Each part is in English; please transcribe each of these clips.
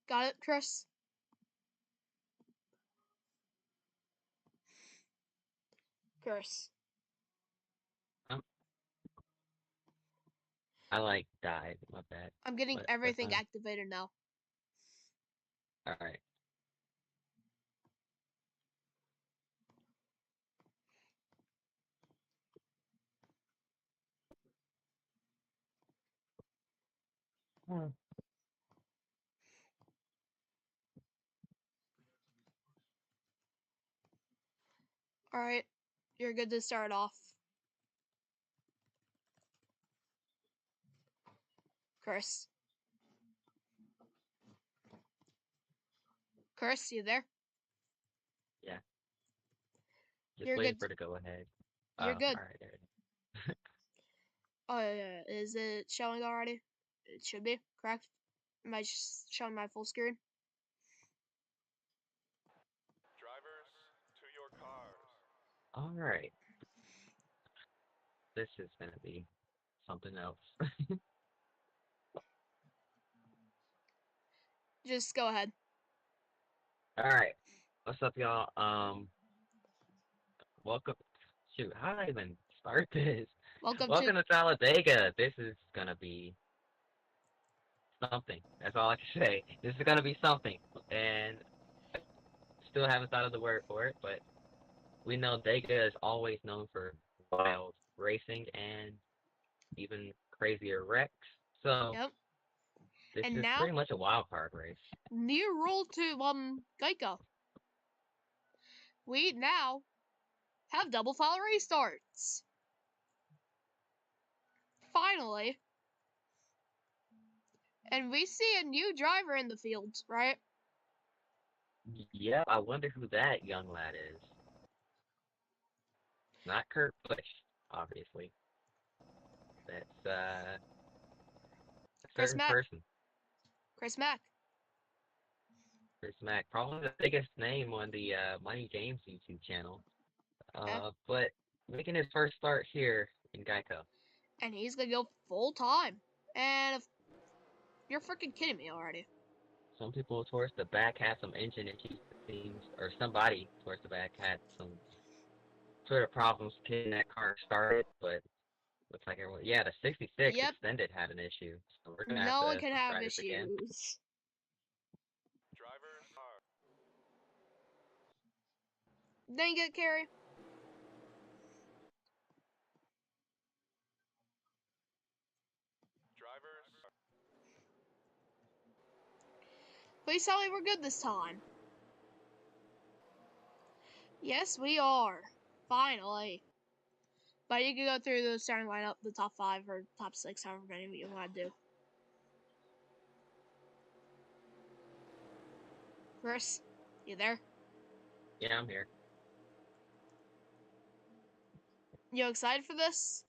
Got it, Chris? Chris. I died. My bad. I'm getting everything activated now. Alright. Alright. You're good to start off. Chris. Chris, you there? Yeah. Just You're waiting good. for it to go ahead. You're good. Alright, there it is. Oh, yeah. Is it showing already? It should be, correct? Am I just showing my full screen? Drivers, to your cars. Alright. This is gonna be something else. Just go ahead. Alright. What's up, y'all? Welcome. Shoot, how do I even start this? Welcome Welcome to Talladega. This is gonna be something. That's all I can say. This is gonna be something. And I still haven't thought of the word for it, but we know Dega is always known for wild racing and even crazier wrecks. So Yep. this And is now, pretty much a wild card race. new rule to GEICO. We now have double file restarts. Finally. And we see a new driver in the field, right? Yeah, I wonder who that young lad is. Not Kurt Busch, obviously. That's a Chris certain Mack. person. Chris Mack. Chris Mack, probably the biggest name on the Money Games YouTube channel. Yeah. But making his first start here in Geico. And he's gonna go full time. And if you're freaking kidding me already. Some people towards the back had some engine issues, it seems, or somebody towards the back had some sort of problems getting that car started, but looks like everyone, yeah, the 66 Yep. extended had an issue, so we're gonna have No one to can have try this again. issues. Drivers are. Dang it, Carrie. Drivers. Please tell me we're good this time. Yes, we are. Finally. But you can go through the starting lineup, the top 5 or top 6, however many you want to do. Chris, you there? Yeah, I'm here. You excited for this?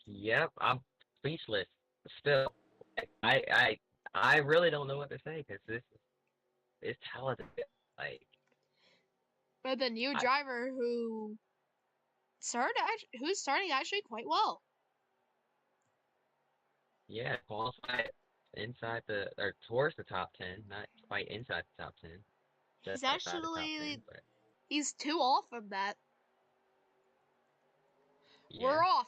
Yep, I'm speechless. Still, I really don't know what to say because this is talented. Like, But the new driver who's starting actually quite well. Yeah, qualified inside or towards the top 10, not quite inside the top 10. Just outside the top 10, but he's 2 off from that. yeah. We're off.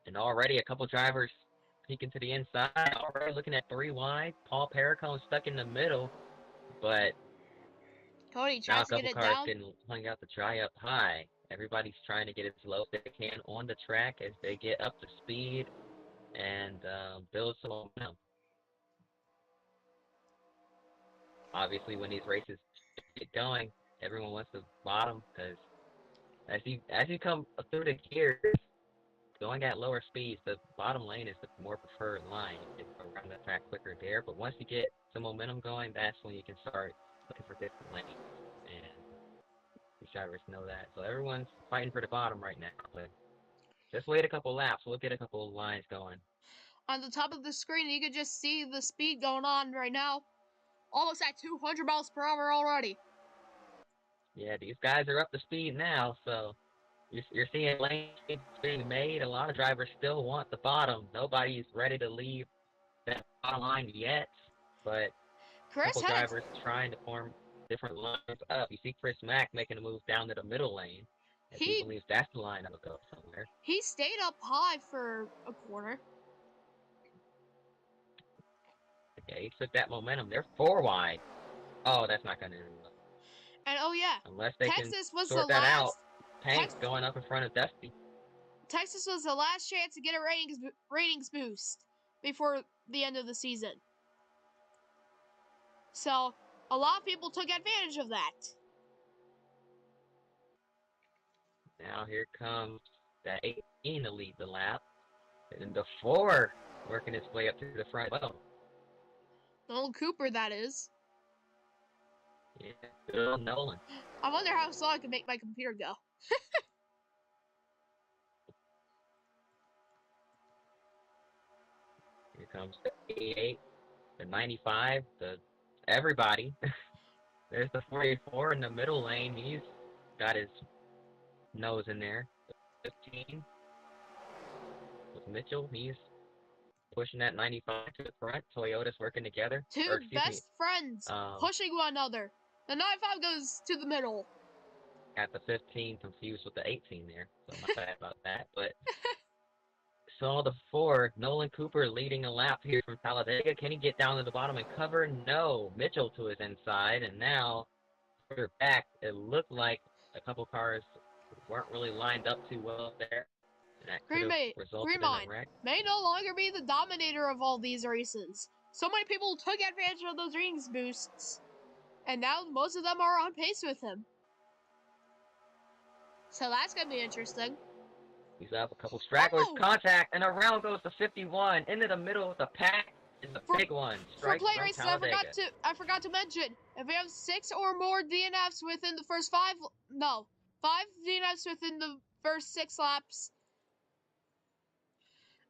And already a couple drivers peeking to the inside, already looking at 3 wide. Paul Perricone stuck in the middle, but Cody now a tries to get couple it cars down. getting hung out to dry up high. Everybody's trying to get as low as they can on the track as they get up to speed and build some momentum. Obviously, when these races get going, everyone wants to bottom because as you come through the gears, going at lower speeds, the bottom lane is the more preferred line. You get around the track quicker there, but once you get some momentum going, that's when you can start looking for different lanes. And these drivers know that. So everyone's fighting for the bottom right now, but just wait a couple laps. We'll get a couple of lines going. On the top of the screen, you can just see the speed going on right now. Almost at 200 miles per hour already. Yeah, these guys are up to speed now, so You're seeing lanes being made. A lot of drivers still want the bottom. Nobody's ready to leave that bottom line yet, but a Chris couple had drivers trying to form different lines up. You see Chris Mack making a move down to the middle lane, as he he believes that's the line that'll go somewhere. he stayed up high for a corner. Okay, he took that momentum. They're 4 wide. Oh, that's not going to end well. And oh yeah, Unless they Texas can was sort the that last. out. Tank's going up in front of Dusty. Texas was the last chance to get a ratings boost before the end of the season. So a lot of people took advantage of that. Now here comes that 18 to lead the lap. And the 4 working its way up to the front. Well, Nolan Cooper, that is. yeah, good old Nolan. I wonder how slow I can make my computer go. Here comes the 88, the 95, the everybody. There's the 44 in the middle lane. He's got his nose in there. The 15 with Mitchell. He's pushing that 95 to the front. Toyota's working together. Two best friends pushing one another. The 95 goes to the middle. Got the 15 confused with the 18 there, so my bad about that. But saw the 4, Nolan Cooper leading a lap here from Talladega. Can he get down to the bottom and cover? No. Mitchell to his inside, and now further back, it looked like a couple cars weren't really lined up too well there. And that could have resulted in a wreck. May no longer be the dominator of all these races. So many people took advantage of those ratings boosts, and now most of them are on pace with him. So that's going to be interesting. He's up a couple stragglers, contact, and around goes the 51 into the middle of the pack. Is the big one. For play races, I forgot to mention, if we have 6 or more DNFs within the first 5 DNFs within the first 6 laps,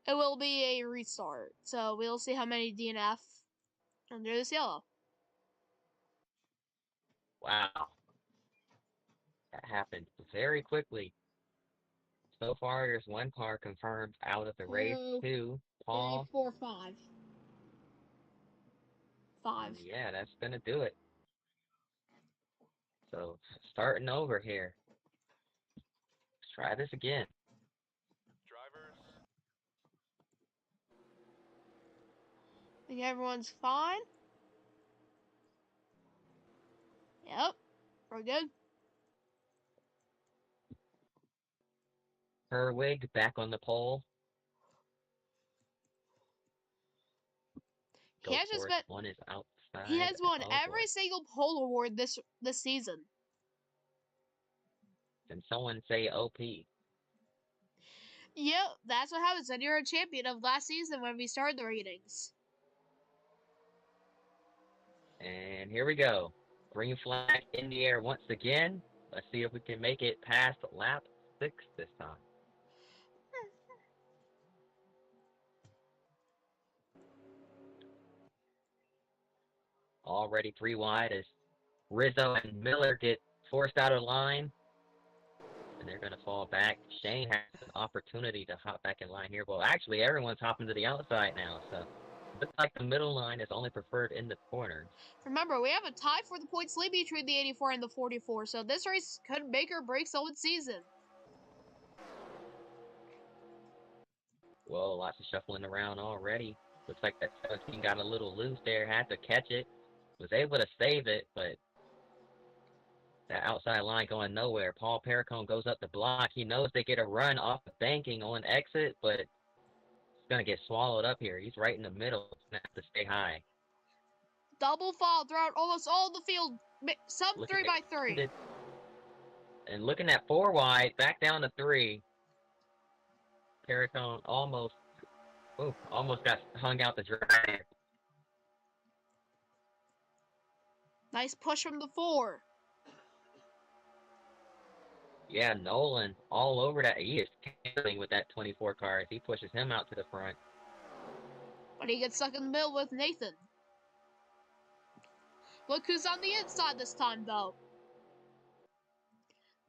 it will be a restart. So we'll see how many DNF under this yellow. Wow. That happened very quickly. So far, there's 1 car confirmed out of the race. 2, Paul. 3, 4, 5. 5. Yeah, that's going to do it. So, starting over here. Let's try this again. Drivers. I think everyone's fine. Yep, we're good. Herwig back on the pole. He has just been. One is outside. He has won every single pole award this season. Can someone say OP? Yep, that's what happens when you're a champion of last season when we started the ratings. And here we go. Green flag in the air once again. Let's see if we can make it past lap 6 this time. Already 3 wide as Rizzo and Miller get forced out of line. And they're going to fall back. Shane has an opportunity to hop back in line here. Well, actually, everyone's hopping to the outside now. So it looks like the middle line is only preferred in the corners. Remember, we have a tie for the points lead between the 84 and the 44. So this race could make or break someone's season. Whoa, lots of shuffling around already. Looks like that 17 got a little loose there. Had to catch it. Was able to save it, but that outside line going nowhere. Paul Perricone goes up the block. He knows they get a run off the banking on exit, but it's going to get swallowed up here. He's right in the middle. He's going to have to stay high. Double fall throughout almost all the field. Sub 3x3. And looking at 4 wide, back down to 3. Perricone almost got hung out the drag. Nice push from the 4. Yeah, Nolan all over that. He is killing with that 24 car as he pushes him out to the front. But he gets stuck in the middle with Nathan. Look who's on the inside this time, though.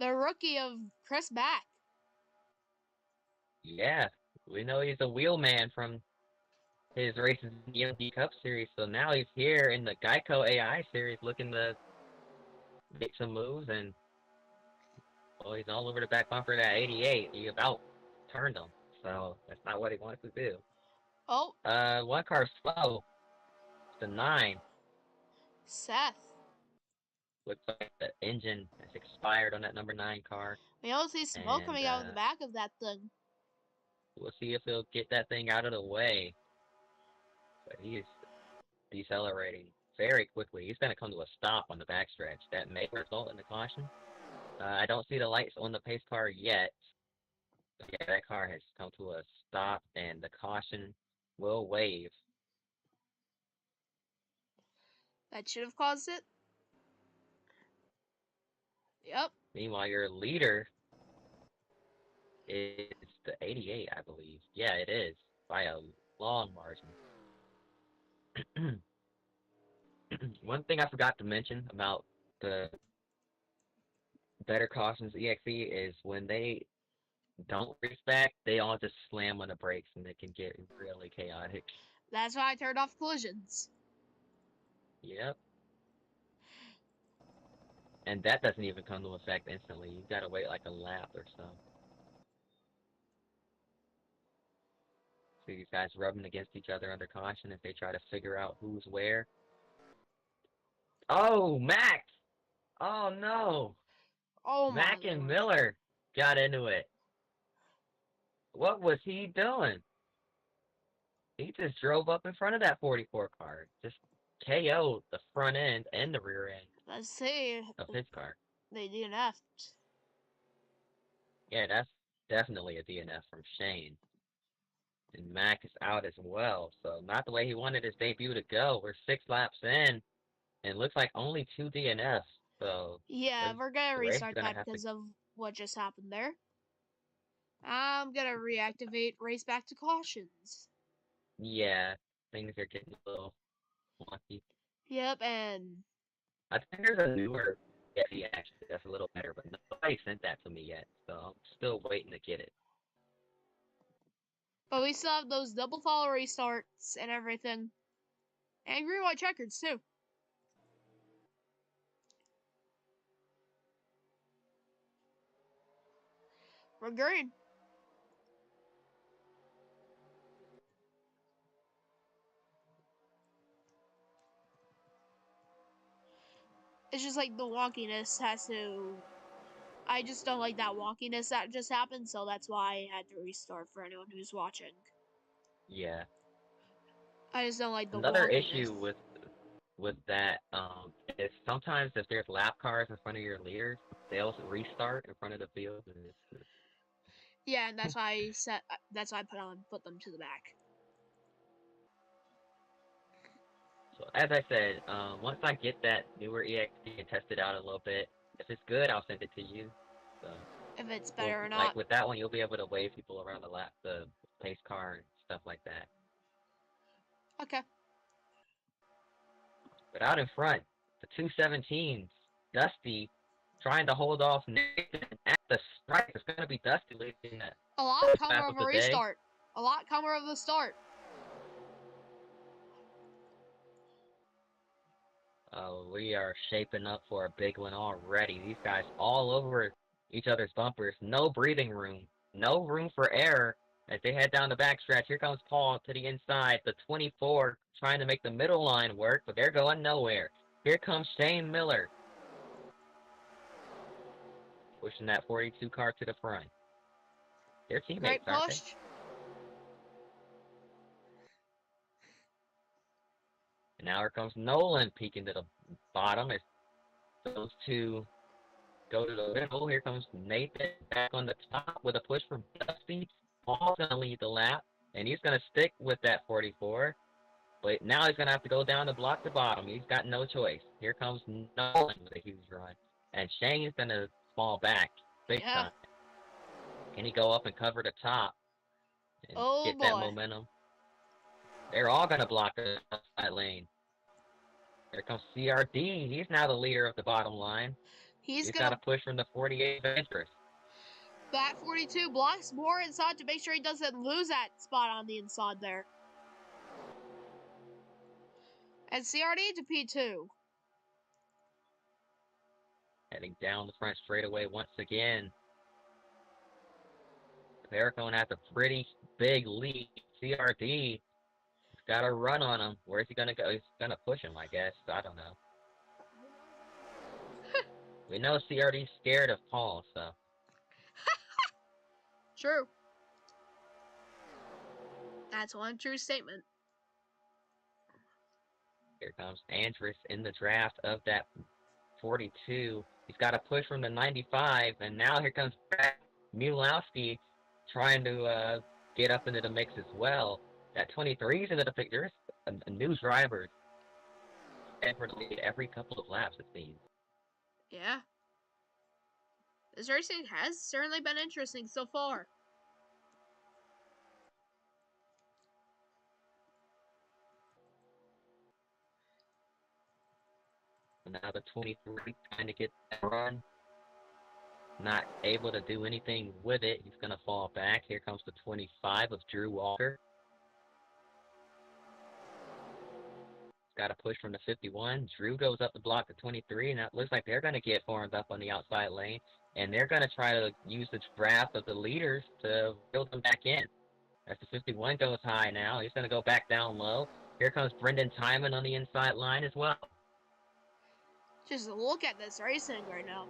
The rookie of Chris Mack. Yeah, we know he's a wheelman from his races in the MD Cup Series, so now he's here in the GEICO AI Series looking to make some moves, and well, he's all over the back bumper of that 88. He about turned him, so that's not what he wants to do. Oh, One car slow. The 9. Seth. Looks like the engine has expired on that number 9 car. We don't see smoke And, coming out of the back of that thing. We'll see if he'll get that thing out of the way. But he is decelerating very quickly. He's going to come to a stop on the backstretch. That may result in a caution. I don't see the lights on the pace car yet. But yeah, that car has come to a stop, and the caution will wave. That should have caused it. Yep. Meanwhile, your leader is the 88, I believe. Yeah, it is, by a long margin. One thing I forgot to mention about the Better Cautions EXE is when they don't race back, they all just slam on the brakes and it can get really chaotic. That's why I turned off collisions. Yep. And that doesn't even come to effect instantly. You've got to wait like a lap or so. See these guys rubbing against each other under caution as they try to figure out who's where. Oh, Max! Oh, no! Oh, Mac my and Lord. Miller got into it. What was he doing? He just drove up in front of that 44 car. Just KO'd the front end and the rear end Let's see. of his car. They DNF'd. Yeah, that's definitely a DNF from Shane. And Mac is out as well, so not the way he wanted his debut to go. We're 6 laps in, and it looks like only 2 DNFs. So Yeah, we're gonna the race is restart gonna that have to. because of what just happened there. I'm gonna reactivate race back to cautions. Yeah, things are getting a little wonky. Yep, and I think there's a newer Yeti actually that's a little better, but nobody sent that to me yet, so I'm still waiting to get it. but we still have those double follow restarts and everything. And green white checkers too. We're green. It's just like the wonkiness has to. I just don't like that wonkiness that just happened, so that's why I had to restart for anyone who's watching. Yeah. I just don't like the Another wonkiness. issue with that is sometimes if there's lap cars in front of your leaders, they'll restart in front of the field. And Yeah, and that's why I set. That's why I put them to the back. So as I said, once I get that newer EXP and test it out a little bit, if it's good, I'll send it to you. So If it's better or not. like with that one, you'll be able to wave people around the pace car and stuff like that. Okay. But out in front, the 217s, Dusty trying to hold off Nathan at the stripe. It's going to be Dusty leading that. A lot comer of a restart. A lot comer of the start. We are shaping up for a big one already. These guys all over each other's bumpers. No breathing room. No room for error as they head down the backstretch. Here comes Paul to the inside. The 24 trying to make the middle line work, but they're going nowhere. Here comes Shane Miller. Pushing that 42 car to the front. Their teammates, Great push. And now here comes Nolan peeking to the bottom as those two go to the middle. Here comes Nathan back on the top with a push from Dusty. Paul's going to lead the lap, and he's going to stick with that 44. But now he's going to have to go down to block the bottom. He's got no choice. Here comes Nolan with a huge run. And Shane's going to fall back big time. Can he go up and cover the top and get that momentum? They're all going to block that lane. Here comes CRD. He's now the leader of the bottom line. He's got to push from the 48 Venturous. That 42 blocks more inside to make sure he doesn't lose that spot on the inside there. And CRD to P2. Heading down the front straightaway once again. Pericone has a pretty big lead. CRD has got a run on him. Where's he gonna go? He's gonna push him, I guess. I don't know. We know CRD's scared of Paul, so. True. That's one true statement. Here comes Andrus in the draft of that 42. He's got a push from the 95, and now here comes Mulowski trying to get up into the mix as well. That 23's into the picture. There's a new driver every couple of laps, it seems. Yeah. This racing has certainly been interesting so far. Now the 23 trying to get that run. Not able to do anything with it. He's going to fall back. Here comes the 25 of Drew Walker. Got a push from the 51. Drew goes up the block to 23, and it looks like they're going to get formed up on the outside lane. And they're going to try to use the draft of the leaders to reel them back in. As the 51 goes high now, he's going to go back down low. Here comes Brendan Timon on the inside line as well. Just look at this racing right now.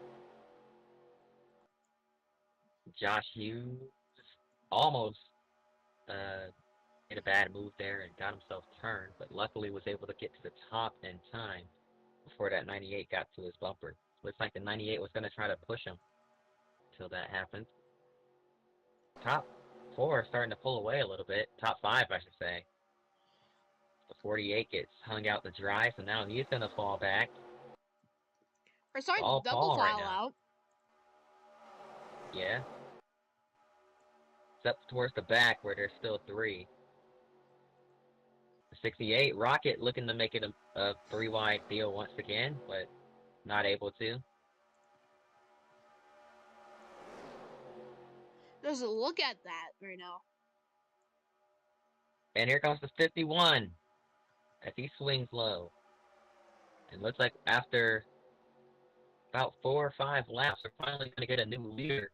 Josh Hughes almost made a bad move there and got himself turned, but luckily was able to get to the top in time before that 98 got to his bumper. Looks like the 98 was going to try to push him until that happened. Top 4 starting to pull away a little bit. Top 5, I should say. The 48 gets hung out to dry, so now he's going to fall back. We're starting to double file out. Yeah. It's up towards the back where there's still 3. The 68, Rocket looking to make it a 3-wide deal once again, but not able to. Just look at that right now. And here comes the 51 as he swings low. And looks like after about 4 or 5 laps, they're finally going to get a new leader.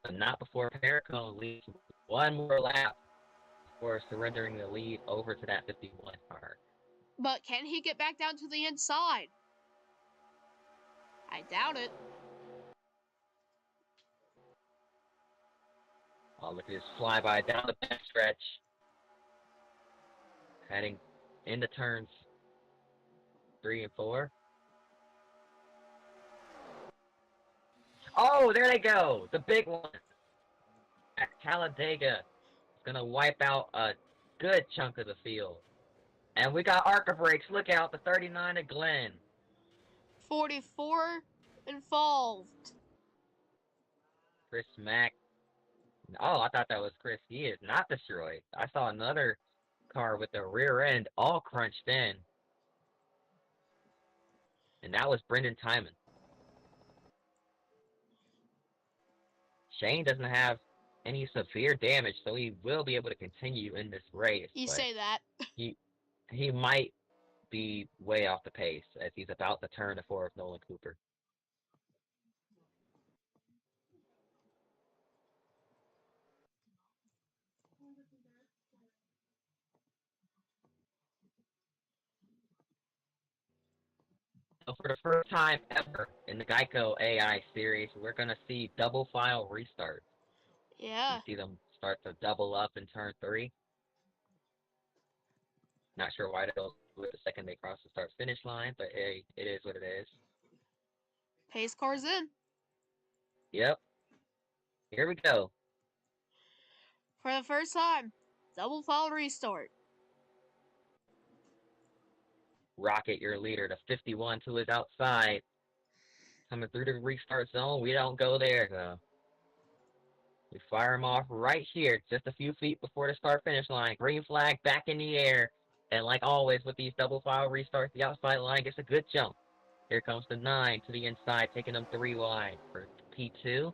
But not before Pericone leads one more lap before surrendering the lead over to that 51 car. But can he get back down to the inside? I doubt it. Oh, look at this flyby down the back stretch. Heading into turns 3 and 4. Oh, there they go! The big one! At Talladega. It's gonna wipe out a good chunk of the field. And we got ARCA brakes. Look out, the 39 of Glenn. 44 involved. Chris Mack. Oh, I thought that was Chris. He is not destroyed. I saw another car with the rear end all crunched in. And that was Brendan Timon. Shane doesn't have any severe damage, so he will be able to continue in this race. You say that. He might be way off the pace as he's about to turn the 4 of Nolan Cooper. So for the first time ever in the GEICO AI series, we're going to see double file restarts. Yeah. You see them start to double up in turn 3. Not sure why they'll do it the second they cross the start-finish line, but hey, it is what it is. Pace car's in. Yep. Here we go. For the first time, double file restart. Rocket, your leader, the 51 to his outside. Coming through the restart zone, we don't go there, though. We fire him off right here, just a few feet before the start-finish line. Green flag back in the air. And like always with these double file restarts, the outside line gets a good jump. Here comes the 9 to the inside, taking them 3 wide for P2.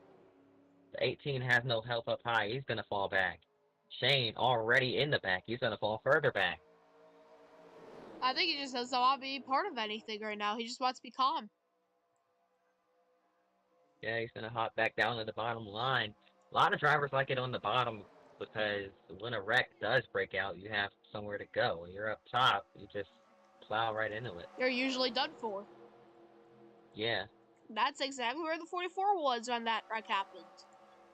The 18 has no help up high. He's gonna fall back. Shane already in the back. He's gonna fall further back. I think he just doesn't want to be part of anything right now. He just wants to be calm. Yeah, he's gonna hop back down to the bottom line. A lot of drivers like it on the bottom because when a wreck does break out, you have somewhere to go. When you're up top, you just plow right into it. You're usually done for. Yeah. That's exactly where the 44 was when that wreck happened.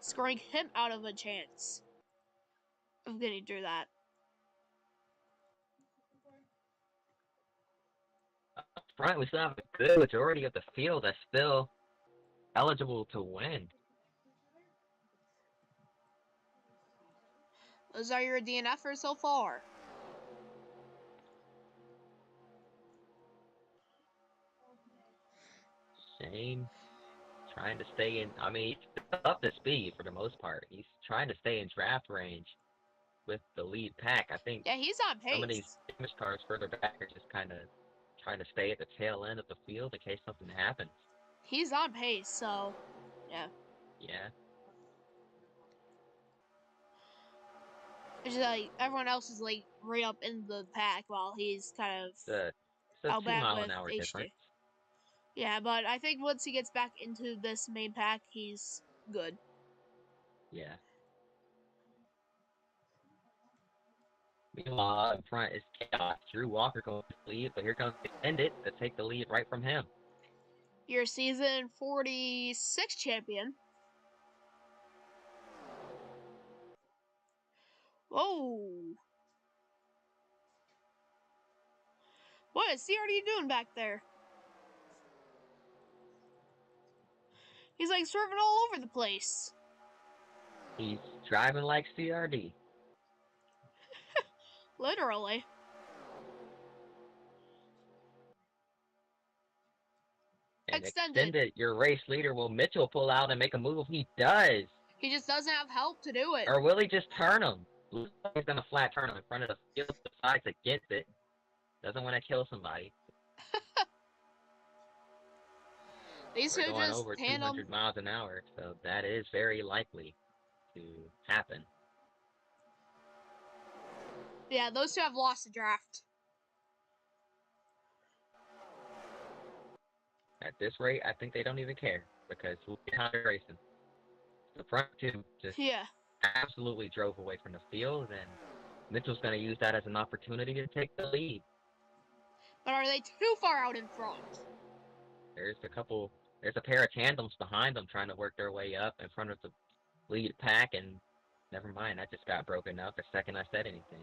Scoring him out of a chance of getting through that. Up front, we still have a good majority of the field that's still eligible to win. Those are your DNFers so far. Shane trying to stay in, I mean, he's up to speed for the most part. He's trying to stay in draft range with the lead pack. I think Yeah, he's on pace. some of these damage cars further back are just kind of trying to stay at the tail end of the field in case something happens. He's on pace, so yeah. Yeah. It's just like everyone else is like right up in the pack while he's kind of It's a out 2 back mile with an hour HJ. difference. Yeah, but I think once he gets back into this main pack, he's good. Yeah. Meanwhile, in front is Chaos. Drew Walker going to lead, but here comes Extended to take the lead right from him. Your season 46 champion. Whoa. What is CRD doing back there? He's like swerving all over the place. He's driving like CRD. Literally. And Extended, your race leader, will Mitchell pull out and make a move? He does. He just doesn't have help to do it. Or will he just turn him? He's going to flat turn him in front of the field, decides against it. Doesn't want to kill somebody. These We're two going just over tandem. 200 miles an hour, so that is very likely to happen. Yeah, those two have lost the draft. At this rate, I think they don't even care because we'll be time racing. The front two just absolutely drove away from the field, and Mitchell's going to use that as an opportunity to take the lead. But are they too far out in front? There's a pair of tandems behind them trying to work their way up in front of the lead pack, and never mind, that just got broken up the second I said anything.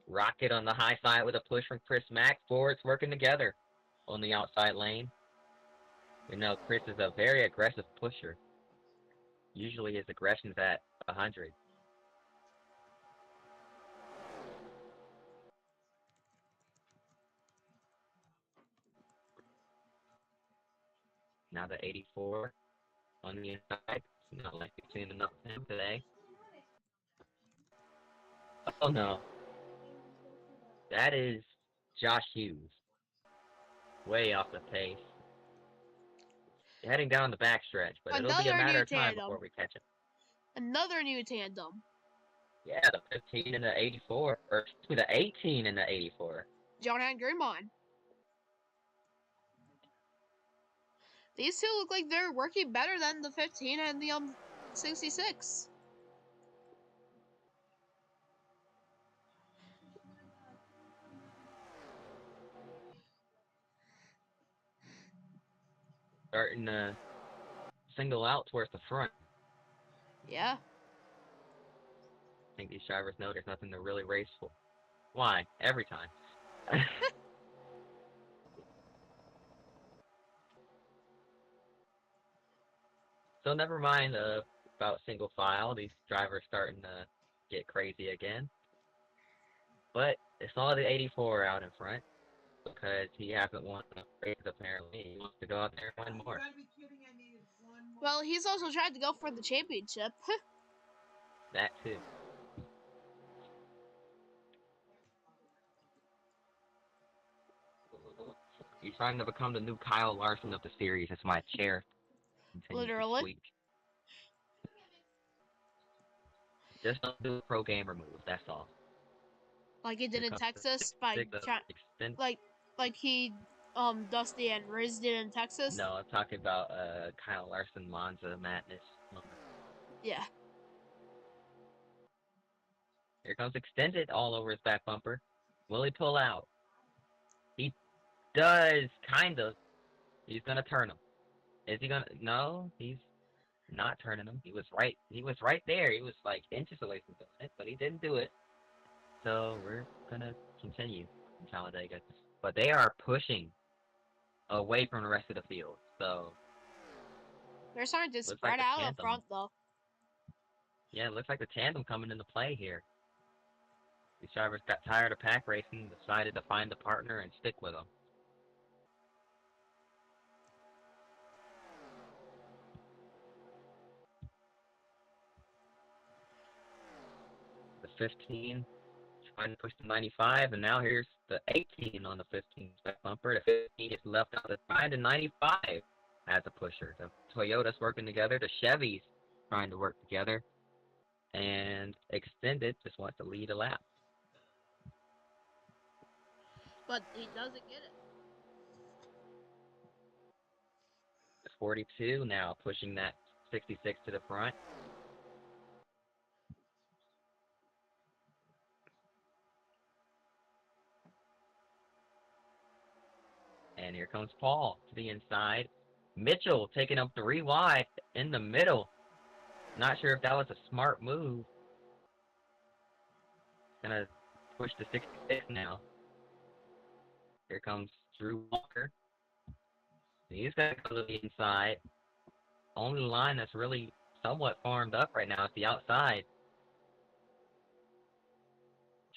Rocket on the high side with a push from Chris Mack. Forwards working together on the outside lane. You know, Chris is a very aggressive pusher. Usually his aggression's at 100. Now the 84 on the inside. It's not like we've seen enough of him today. Oh no. That is Josh Hughes. Way off the pace. Heading down the backstretch, but it'll be a matter of time before we catch him. Another new tandem. Yeah, the 15 and the 84. Or excuse me, the 18 and the 84. John and Grimon. These two look like they're working better than the 15 and the 66. Starting to single out towards the front. Yeah. I think these drivers know there's nothing to really race for. Why? Every time. So never mind about single file. These drivers starting to get crazy again. But it's all the 84 out in front because he hasn't won enough races apparently. He wants to go out there and win more. Well, he's also tried to go for the championship. That too. He's trying to become the new Kyle Larson of the series. It's my chair Continue to Literally. tweak. Just don't do a pro gamer move, that's all. Like he did Here in comes Texas the by extend. like he Dusty and Riz did in Texas. No, I'm talking about Kyle Larson Monza madness. Yeah. Here comes extended all over his back bumper. Will he pull out? He does, kind of. He's gonna turn him. Is he gonna? No, he's not turning him. He was right. He was right there. He was like inches away from doing it, but he didn't do it. So we're gonna continue in Talladega, but they are pushing away from the rest of the field. So They're starting to looks spread like out the up front though. Yeah, it looks like the tandem coming into play here. These drivers got tired of pack racing, decided to find a partner and stick with them. The 15 trying to push the 95, and now here's the 18 on the 15 back bumper. The 15 gets left out of the side, and 95 as a pusher. The Toyota's working together. The Chevy's trying to work together. And Extended just wants to lead a lap. But he doesn't get it. The 42 now pushing that 66 to the front. And here comes Paul to the inside. Mitchell taking up 3 wide in the middle. Not sure if that was a smart move. Gonna push to 66 now. Here comes Drew Walker. He's gonna go to the inside. Only line that's really somewhat farmed up right now is the outside.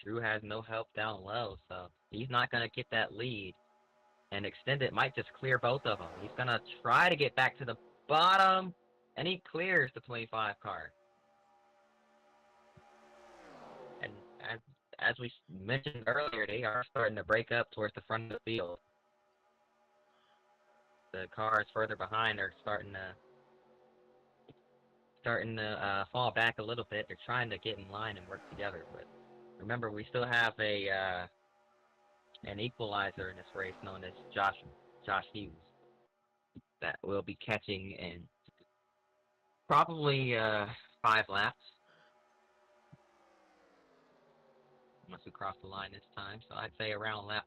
Drew has no help down low, so he's not gonna get that lead. And Extended might just clear both of them. He's gonna try to get back to the bottom, and he clears the 25 car. And as we mentioned earlier, they are starting to break up towards the front of the field. The cars further behind are starting to fall back a little bit. They're trying to get in line and work together, but remember, we still have an equalizer in this race known as Josh Hughes that will be catching in probably 5 laps once we cross the line this time. So I'd say around lap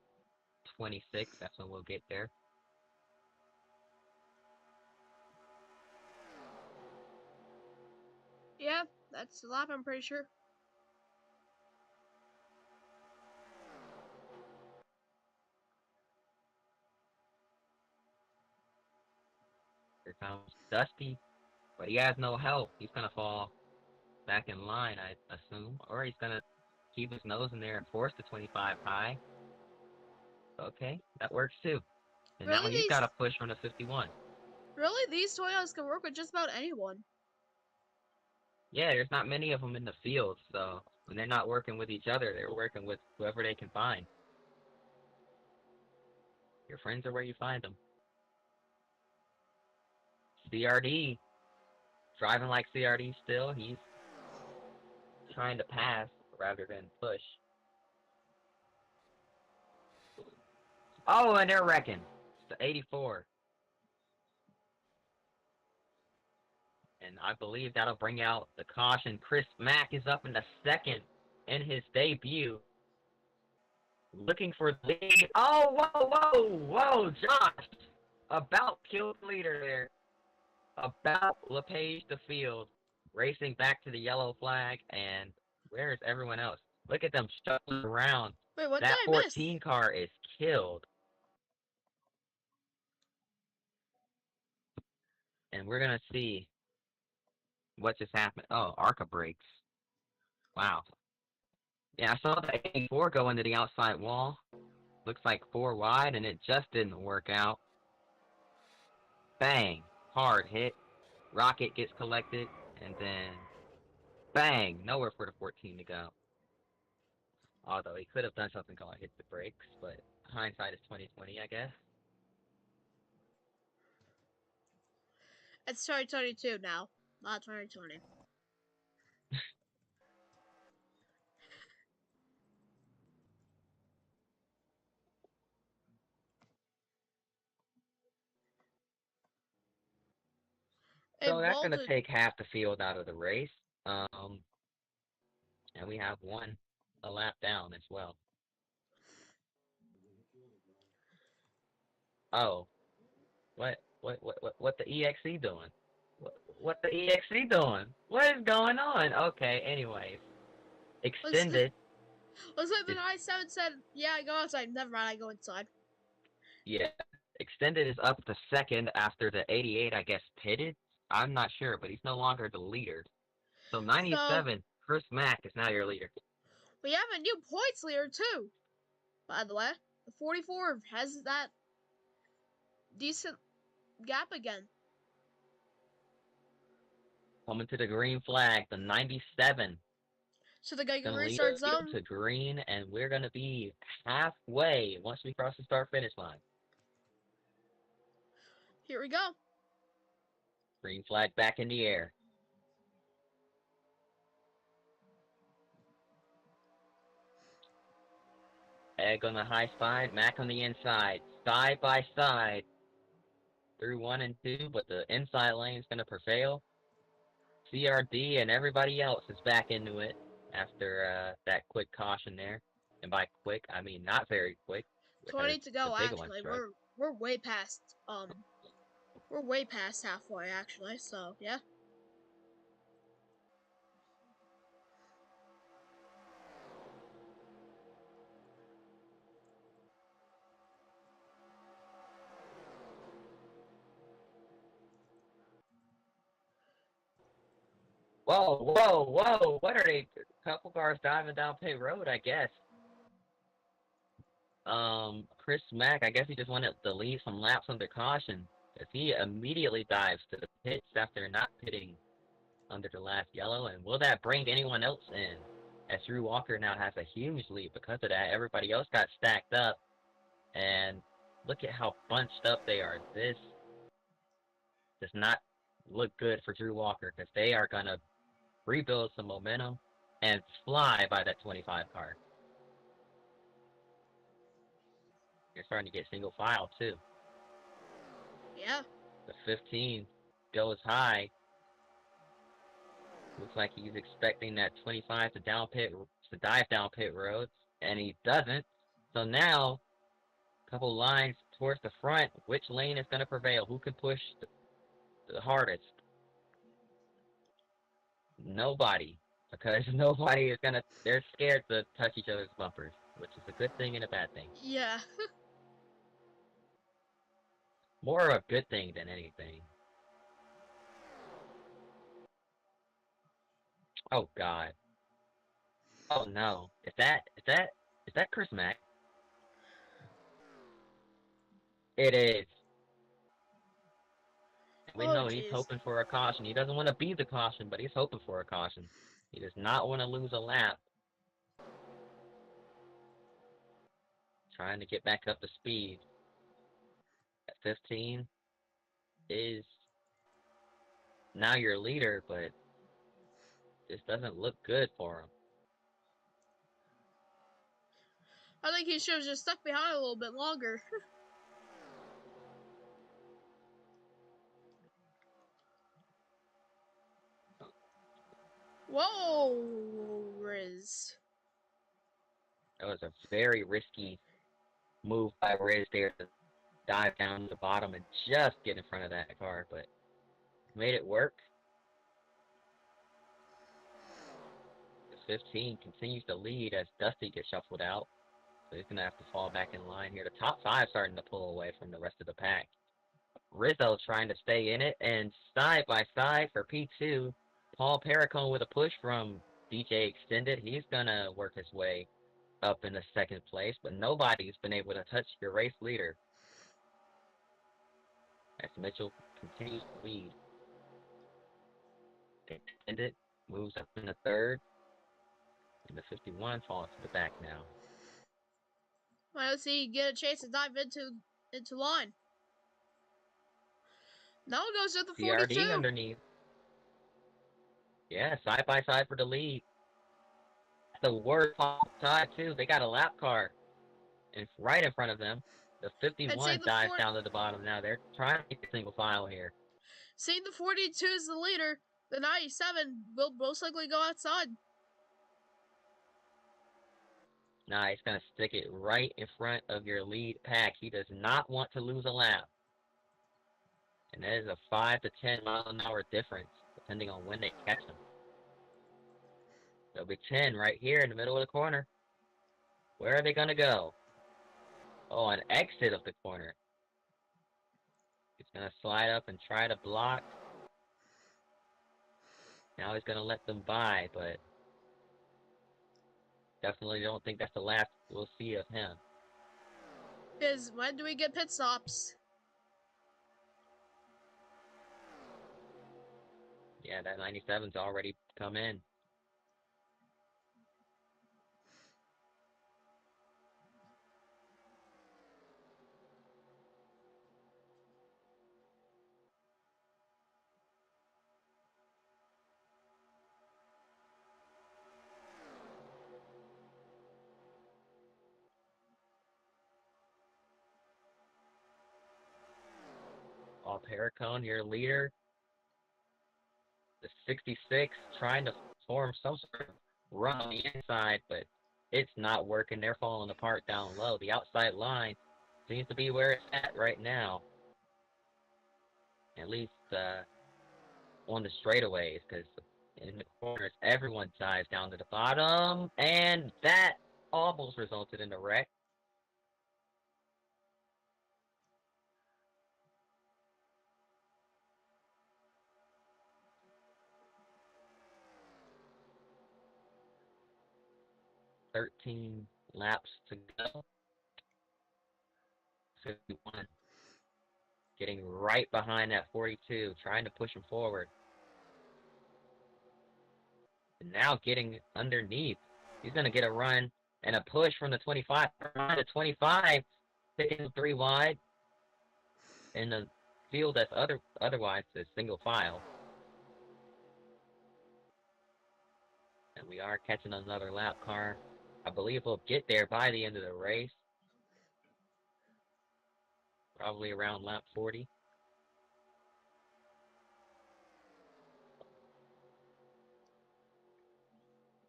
26, that's when we'll get there. Yeah, that's the lap, I'm pretty sure. Here comes Dusty, but he has no help. He's going to fall back in line, I assume, or he's going to keep his nose in there and force the 25 high. Okay, that works too. And Really, now he's got to push from the 51. Really, these Toyotas can work with just about anyone. Yeah, there's not many of them in the field, so when they're not working with each other, they're working with whoever they can find. Your friends are where you find them. CRD, driving like CRD still. He's trying to pass rather than push. Oh, and they're wrecking. It's the 84. And I believe that'll bring out the caution. Chris Mack is up in the second in his debut. Looking for the lead. Oh, whoa, Josh. About killed the leader there. About LePage the field. Racing back to the yellow flag. And where's everyone else? Look at them shuffling around. Wait, what that did I 14 miss? car is killed. And we're going to see what just happened. Oh, ARCA brakes. Wow. Yeah, I saw the 84 go into the outside wall. Looks like 4 wide, and it just didn't work out. Bang. Hard hit. Rocket gets collected, and then bang. Nowhere for the 14 to go. Although he could have done something called hit the brakes, but hindsight is 20/20, I guess. It's 2022 now, not 2020. So that's going to take half the field out of the race. And we have one a lap down as well. Oh, what the EXE doing? What the EXE doing? What is going on? Okay, anyways. Extended. Looks like the 97 said, yeah, I go outside. Never mind, I go inside. Yeah. Extended is up to second after the 88, I guess, pitted. I'm not sure, but he's no longer the leader. So 97, Chris Mack is now your leader. We have a new points leader, too. By the way, the 44 has that decent gap again. Coming to the green flag, the 97. So the guy can Gonna lead restart us zone. to green, and we're gonna be halfway once we cross the start-finish line. Here we go. Green flag back in the air. Egg on the high side, Mac on the inside. Side by side. Through 1 and 2, but the inside lane is going to prevail. CRD and everybody else is back into it after that quick caution there. And by quick, I mean not very quick. 20 to go, actually. We're way past, we're way past halfway, actually, so, yeah. Whoa, whoa, whoa! What are they? Couple cars diving down pit road, I guess. Chris Mack, I guess he just wanted to leave some laps under caution, as he immediately dives to the pits after not pitting under the last yellow. And will that bring anyone else in? As Drew Walker now has a huge lead because of that. Everybody else got stacked up, and look at how bunched up they are. This does not look good for Drew Walker, because they are gonna rebuild some momentum and fly by that 25 car. You're starting to get single file too. Yeah. The 15 goes high. Looks like he's expecting that 25 to dive down pit road, and he doesn't. So now, a couple lines towards the front. Which lane is going to prevail? Who can push the hardest? Nobody, because nobody is gonna. They're scared to touch each other's bumpers, which is a good thing and a bad thing. Yeah. More a good thing than anything. Oh God. Oh no. Is that Chris Mack? It is. We know he's hoping for a caution. He doesn't want to be the caution, but he's hoping for a caution. He does not want to lose a lap. Trying to get back up to speed. At 15 is now your leader, but this doesn't look good for him. I think he should have just stuck behind a little bit longer. Whoa, Riz. That was a very risky move by Riz there to dive down to the bottom and just get in front of that car, but made it work. The 15 continues to lead as Dusty gets shuffled out, so he's going to have to fall back in line here. The top 5 starting to pull away from the rest of the pack. Rizzo trying to stay in it, and side by side for P2, Paul Perricone with a push from DJ Extended. He's going to work his way up in the second place, but nobody's been able to touch your race leader as Mitchell continues to lead. Extended moves up in the third, and the 51 falls to the back now. Well, let's see, get a chance to dive into line. Now it goes to the CRD 42. underneath. Yeah, side by side for the lead. The worst side too. They got a lap car right in front of them. The 51 dives down to the bottom now. They're trying to get the single file here. Seeing the 42 is the leader, the 97 will most likely go outside. Nah, he's going to stick it right in front of your lead pack. He does not want to lose a lap. And that is a 5 to 10 mile an hour difference, depending on when they catch him. There'll be 10 right here in the middle of the corner. Where are they going to go? Oh, an exit of the corner. He's going to slide up and try to block. Now he's going to let them by, but definitely don't think that's the last we'll see of him. Is when do we get pit stops? Yeah, that 97's already come in. Off Heracone, your leader. The 66 trying to form some sort of run on the inside, but it's not working. They're falling apart down low. The outside line seems to be where it's at right now. At least on the straightaways, because in the corners, everyone dives down to the bottom, and that almost resulted in a wreck. "13 laps to go." 51. Getting right behind that 42, trying to push him forward. And now getting underneath. He's going to get a run and a push from the 25. The 25 taking 3 wide. In the field that's otherwise a single file. And we are catching another lap car. I believe we'll get there by the end of the race. Probably around lap 40.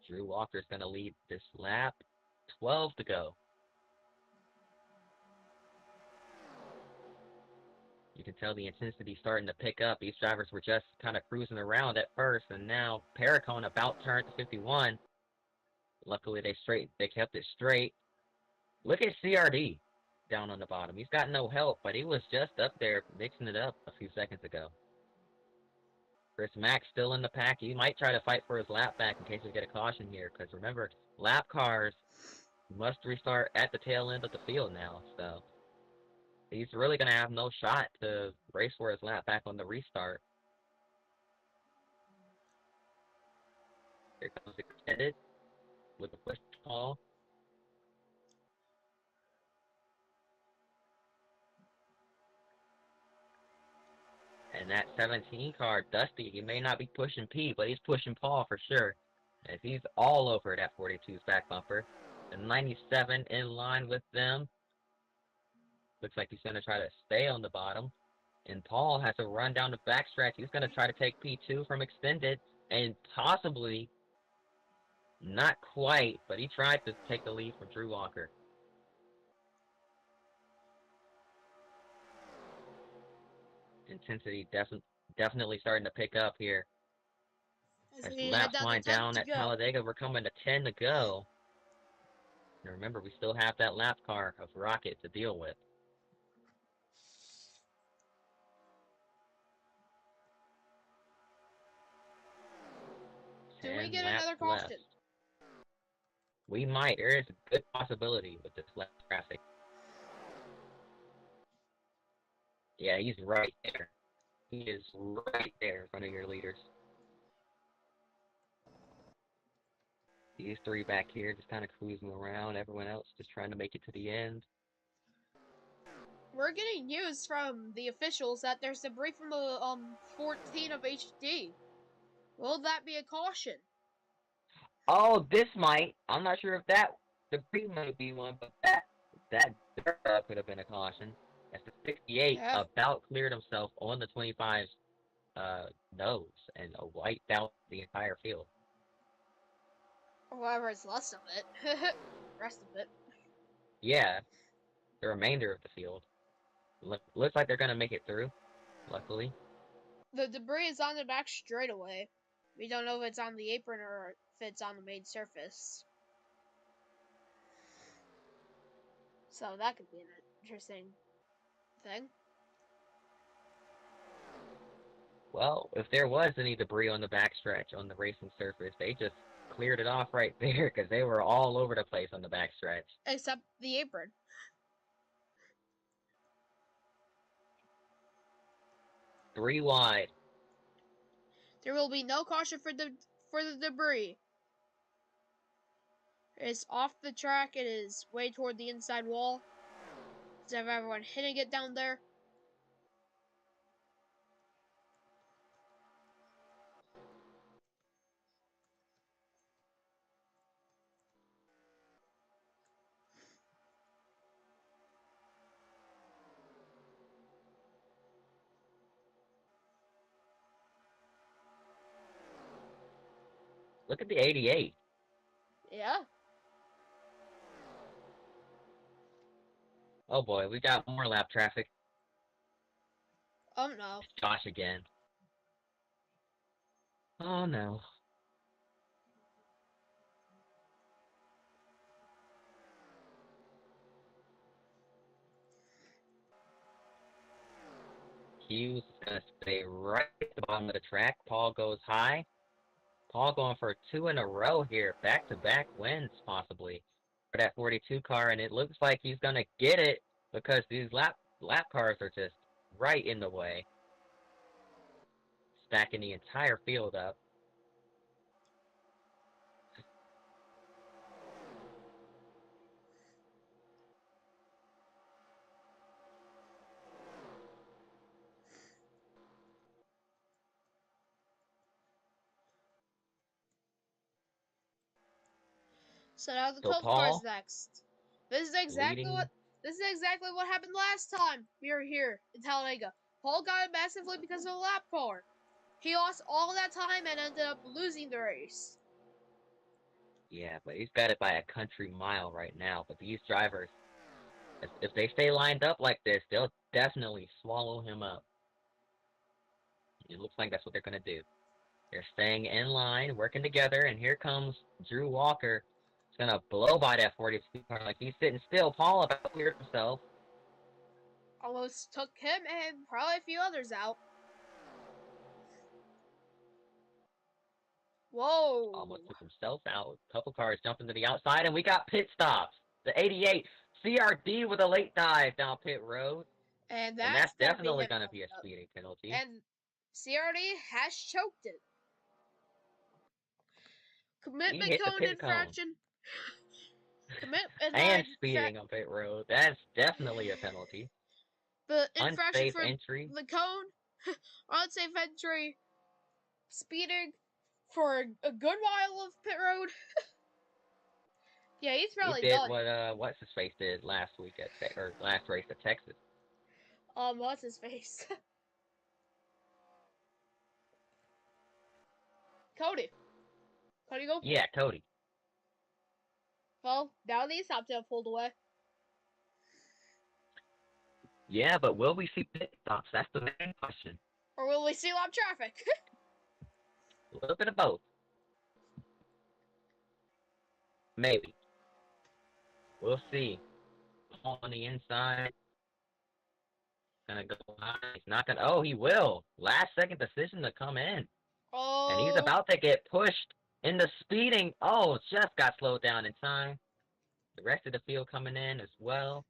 Drew Walker's going to lead this lap. 12 to go. You can tell the intensity starting to pick up. These drivers were just kind of cruising around at first, and now Paracone about turned to 51. Luckily, they kept it straight. Look at CRD down on the bottom. He's got no help, but he was just up there mixing it up a few seconds ago. Chris Mack still in the pack. He might try to fight for his lap back in case we get a caution here, because remember, lap cars must restart at the tail end of the field now, so he's really going to have no shot to race for his lap back on the restart. Here comes Extended with the push call. And that 17 car, Dusty, he may not be pushing P, but he's pushing Paul for sure. As he's all over that 42's back bumper. The 97 in line with them. Looks like he's going to try to stay on the bottom. And Paul has to run down the backstretch. He's going to try to take P2 from Extended. And possibly, not quite, but he tried to take the lead from Drew Walker. Intensity definitely starting to pick up here. As laps wind down at Talladega, we're coming to 10 to go. And remember, we still have that lap car of Rocket to deal with. Do we get another caution? We might. There is a good possibility with this left traffic. Yeah, he's right there. He is right there in front of your leaders. These 3 back here just kind of cruising around. Everyone else just trying to make it to the end. We're getting news from the officials that there's debris from the 14 of HD. Will that be a caution? Oh, this might. I'm not sure if that debris might be one, but that could have been a caution. As the 68 Yeah. about cleared himself on the 25's nose and wiped out the entire field. Or whatever is less of it. Rest of it. Yeah, the remainder of the field. Looks like they're gonna make it through. Luckily. The debris is on the back straightaway. We don't know if it's on the apron or if it's on the main surface. So that could be an interesting thing. Well, if there was any debris on the backstretch on the racing surface, they just cleared it off right there because they were all over the place on the backstretch. Except the apron. 3 wide. There will be no caution for the debris. It's off the track. It is way toward the inside wall. Instead of everyone hitting it down there. Look at the 88. Yeah. Oh boy, we got more lap traffic. Oh no. It's Josh again. Oh no. Hughes is gonna stay right at the bottom of the track. Paul goes high. Paul going for 2 in a row here. Back-to-back wins, possibly, for that 42 car, and it looks like he's going to get it because these lap cars are just right in the way. Stacking the entire field up. So now the So 12 car is next. This is exactly leading. what happened last time we were here in Talladega. Paul got it massively because of the lap car. He lost all that time and ended up losing the race. Yeah, but he's got it by a country mile right now. But these drivers, if they stay lined up like this, they'll definitely swallow him up. It looks like that's what they're going to do. They're staying in line, working together, and here comes Drew Walker. He's going to blow by that 42 car like he's sitting still. Paul about cleared himself. Almost took him and probably a few others out. Whoa. Almost took himself out. A couple cars jumping to the outside, and we got pit stops. The 88 CRD with a late dive down pit road. And that's definitely going to be a speeding penalty. And CRD has choked it. Commitment cone infraction. And speeding on pit road. That's definitely a penalty. The infraction unsafe for entry. The cone, unsafe entry, speeding for a good while of pit road. Yeah, he's probably did done. What's his face did last week last race at Texas. What's his face? Cody, go. Yeah, Cody. Well, now these stops have pulled away. Yeah, but will we see pit stops? That's the main question. Or will we see lap traffic? A little bit of both. Maybe. We'll see. Paul on the inside. Gonna go high. He's not gonna. Oh, he will. Last second decision to come in. Oh. And he's about to get pushed into speeding. Oh, just got slowed down in time. The rest of the field coming in as well.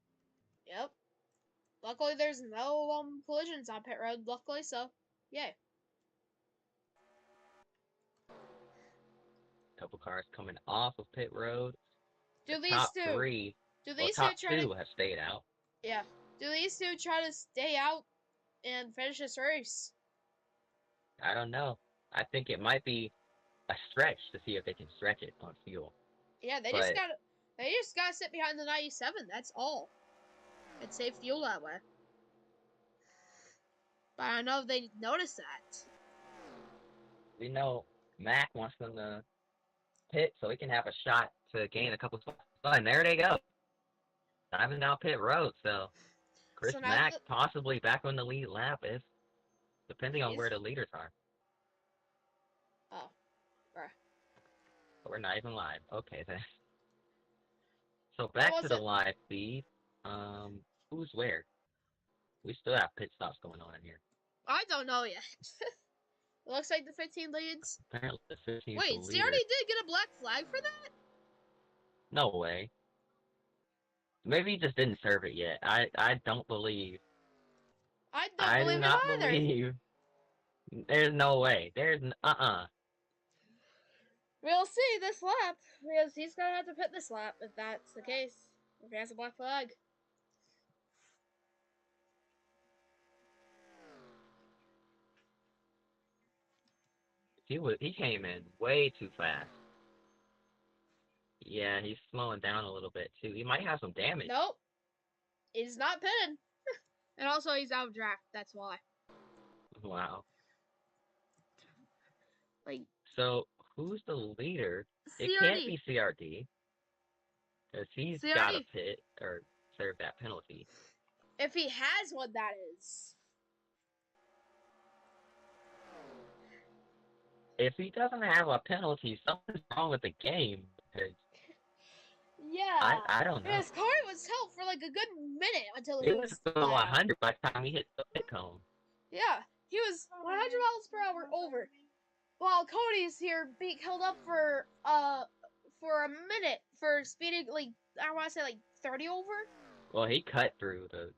Yep. Luckily, there's no collisions on pit road. Luckily, so yay. Couple cars coming off of pit road. Do these top two? three. Do these top two two have stayed out. Yeah. Do these two try to stay out and finish this race? I don't know. I think it might be a stretch to see if they can stretch it on fuel. Yeah, they But just gotta sit behind the 97. That's all, and save fuel that way. But I don't know if they noticed that. we know Mac wants them to pit so he can have a shot to gain a couple spots. Oh, and there they go. Driving down pit road, so Chris So now Mack possibly back on the lead lap if depending on where the leaders are. Oh, bruh. We're not even live. Okay then. So back to the live feed. Who's where? We still have pit stops going on in here. I don't know yet. It looks like the 15 leads. Apparently the 15 Wait, leader. they already did get a black flag for that? No way. Maybe he just didn't serve it yet. I don't believe. I don't believe it either. Believe. There's no way. There's We'll see this lap, because he's gonna have to pit this lap if that's the case. If he has a black flag. He came in way too fast. Yeah, he's slowing down a little bit too. He might have some damage. Nope. He's not pitted. And also he's out of draft, that's why. Wow. Like, so who's the leader? CRD. It can't be CRD. Because he's CRD. got to pit or serve that penalty. If he has one, that is. If he doesn't have a penalty, something's wrong with the game. Yeah. I don't know. His car was held for like a good minute until it was below 100 by the time he hit the pit cone. Yeah, he was 100 miles per hour over. While Cody's here being held up for a minute for speeding like I want to say like 30 over. Well, he cut through the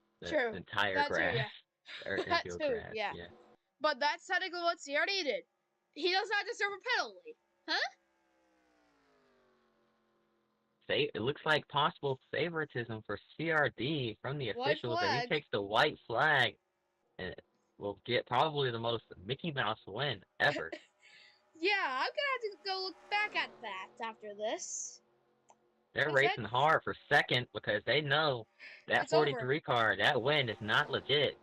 entire that grass. Too, yeah. Or that too, grass. yeah. But that's technically what CRD did. He does not deserve a penalty, huh? It looks like possible favoritism for CRD from the officials, and he takes the white flag, and will get probably the most Mickey Mouse win ever. Yeah, I'm gonna have to go look back at that after this. They're racing hard for second because they know that 43 car, that win is not legit.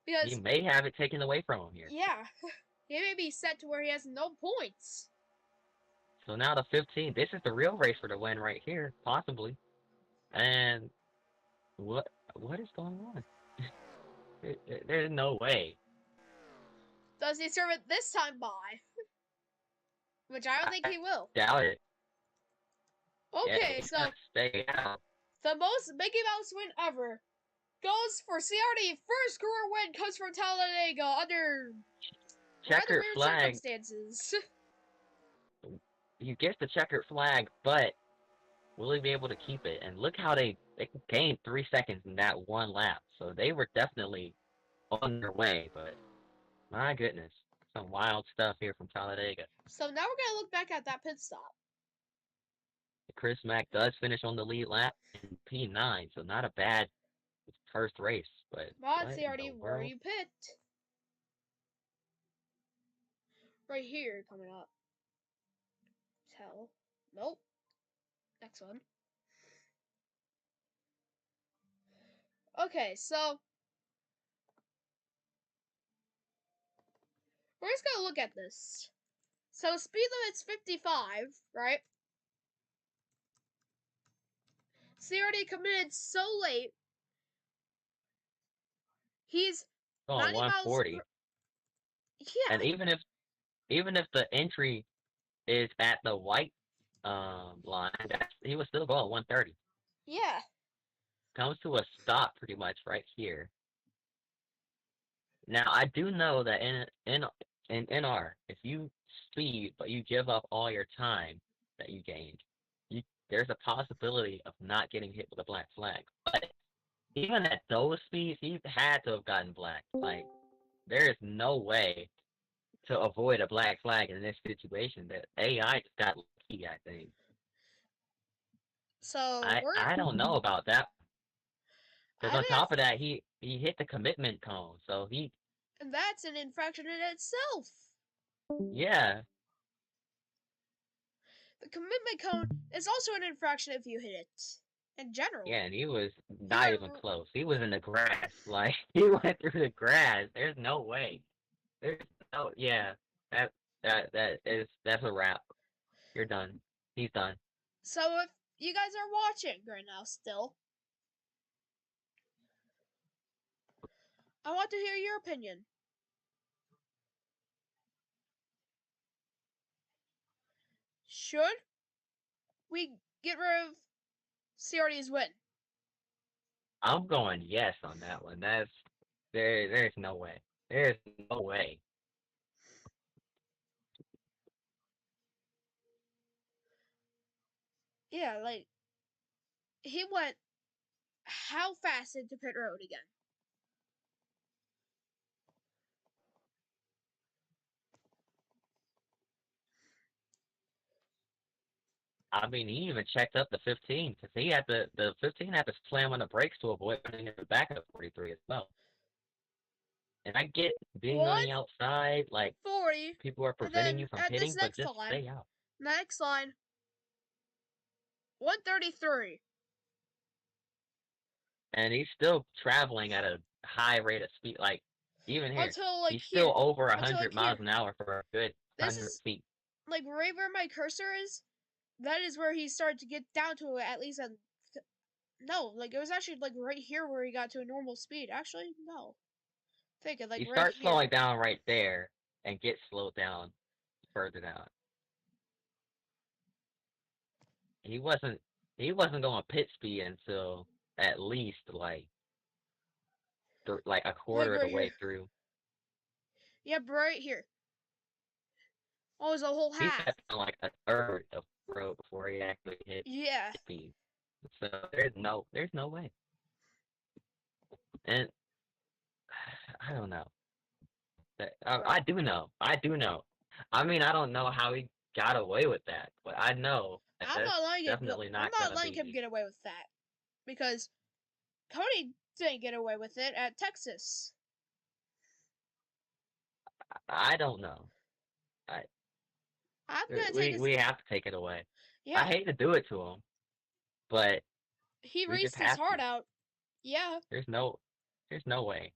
Because he may have it taken away from him here. Yeah, he may be set to where he has no points. So now the 15, this is the real race for the win right here, possibly. And what is going on? There's no way. Does he serve it this time by? Which I don't think he will. Doubt it. Okay, yeah, so stay out. The most Mickey Mouse win ever goes for CRD. First career win comes from Talladega under checkered flag circumstances. He gets the checkered flag, but will he be able to keep it? And look how they gained 3 seconds in that one lap. So they were definitely on their way, but my goodness. Some wild stuff here from Talladega. So now we're going to look back at that pit stop. Chris Mack does finish on the lead lap in P9, so not a bad first race. But CRD, where you pit? Right here, coming up. Nope. Next one. Okay, so we're just gonna look at this. So speed limit's 55, right? CRD committed so late. He's 140. Yeah. And even if the entry is at the white line, he was still going 130. Yeah. Comes to a stop pretty much right here. Now I do know that in NR, if you speed but you give up all your time that you gained, there's a possibility of not getting hit with a black flag. But even at those speeds, he had to have gotten black. Like, there is no way to avoid a black flag in this situation. That AI just got lucky, I think. So I don't know about that. Because on top of that, he hit the commitment cone, so and that's an infraction in itself. yeah. The commitment cone is also an infraction if you hit it. In general. Yeah, and he was He not went even close. He was in the grass. Like, he went through the grass. There's no way. There's no, yeah. That's a wrap. You're done. He's done. So if you guys are watching right now still, I want to hear your opinion. Should we get rid of CRD's win? I'm going yes on that one. There's no way. There's no way. Yeah, like, he went how fast into pit road again? I mean, he even checked up the 15 because the 15 had to slam on the brakes to avoid running in the back of the 43 as well. And I get being on the outside, like 40. people are preventing you from hitting, but just line, stay out. Next line, 133. And he's still traveling at a high rate of speed. Like even here, Until like he's here. still over Until 100 like miles here. an hour for a good This 100 is feet. like right where my cursor is. That is where he started to get down to at least a. No, like it was actually like right here where he got to a normal speed. Actually, no. Think it like You right start here. slowing down right there and get slowed down further down. He wasn't going pit speed until at least like a quarter of the way through. Yep, right here. Almost a whole He half. got down like a third of the road before he actually hit speed. So there's no way. And I don't know. I do know. I mean, I don't know how he got away with that, but I know that I'm not letting him be. get away with that because Cody didn't get away with it at Texas. I don't know. We have to take it away. Yeah. I hate to do it to him, but he raced his heart out. Yeah. There's no way.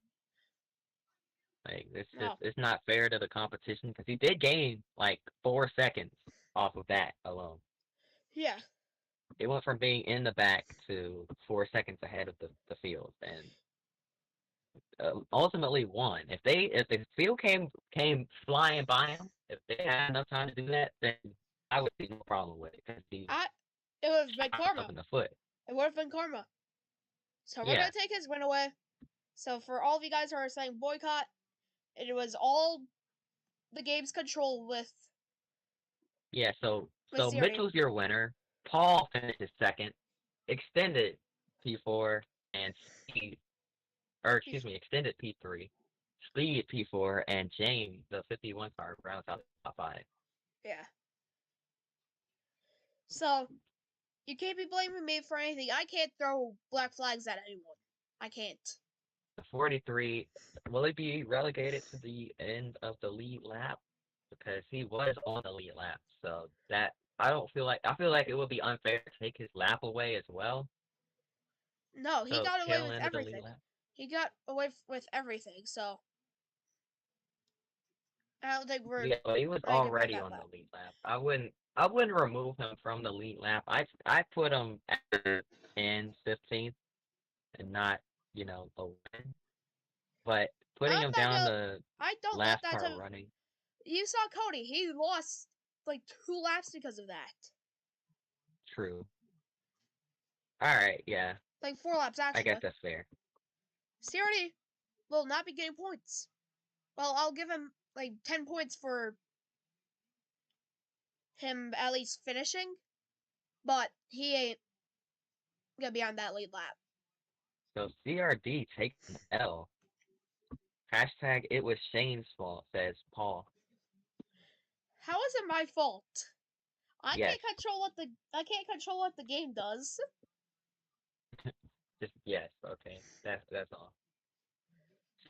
Like it's not fair to the competition because he did gain like 4 seconds off of that alone. Yeah. It went from being in the back to 4 seconds ahead of the field, and ultimately won. If the field came flying by him, if they had enough time to do that, then I would see no problem with it because it would have been karma. In the foot. It would have been karma. So we're gonna take his win away. So for all of you guys who are saying boycott, it was all the game's control with. Yeah. So Mitchell's your winner. Paul finishes second. Extended P4 and speed, extended P3, speed P4, and James, the 51 car, rounds out the top 5. Yeah. So, you can't be blaming me for anything. I can't throw black flags at anyone. I can't. The 43, will he be relegated to the end of the lead lap? Because he was on the lead lap, so that I feel like it would be unfair to take his lap away as well. No, he got away with everything. He got away with everything, so I don't think we're. Yeah, but he was already on the lead lap. I wouldn't remove him from the lead lap. I put him in 15th and not a win. But putting him down the last part running. You saw Cody. He lost like 2 laps because of that. True. All right, yeah. Like 4 laps, actually. I guess that's fair. CRD will not be getting points. Well, I'll give him like 10 points for him at least finishing, but he ain't gonna be on that lead lap. So CRD takes an L. Hashtag it was Shane's fault, says Paul. How is it my fault? I can't control what the game does. Just yes, okay. That's all.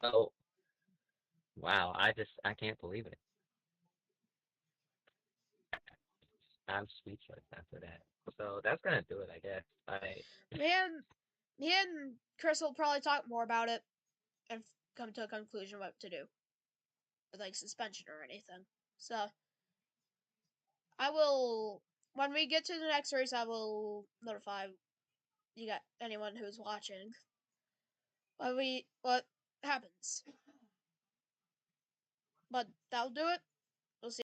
So wow, I can't believe it. I'm speechless after that. So that's gonna do it, I guess. I Man, me and Chris will probably talk more about it and come to a conclusion what to do with like suspension or anything. So I will when we get to the next race, I will notify you got anyone who's watching what happens. But that'll do it.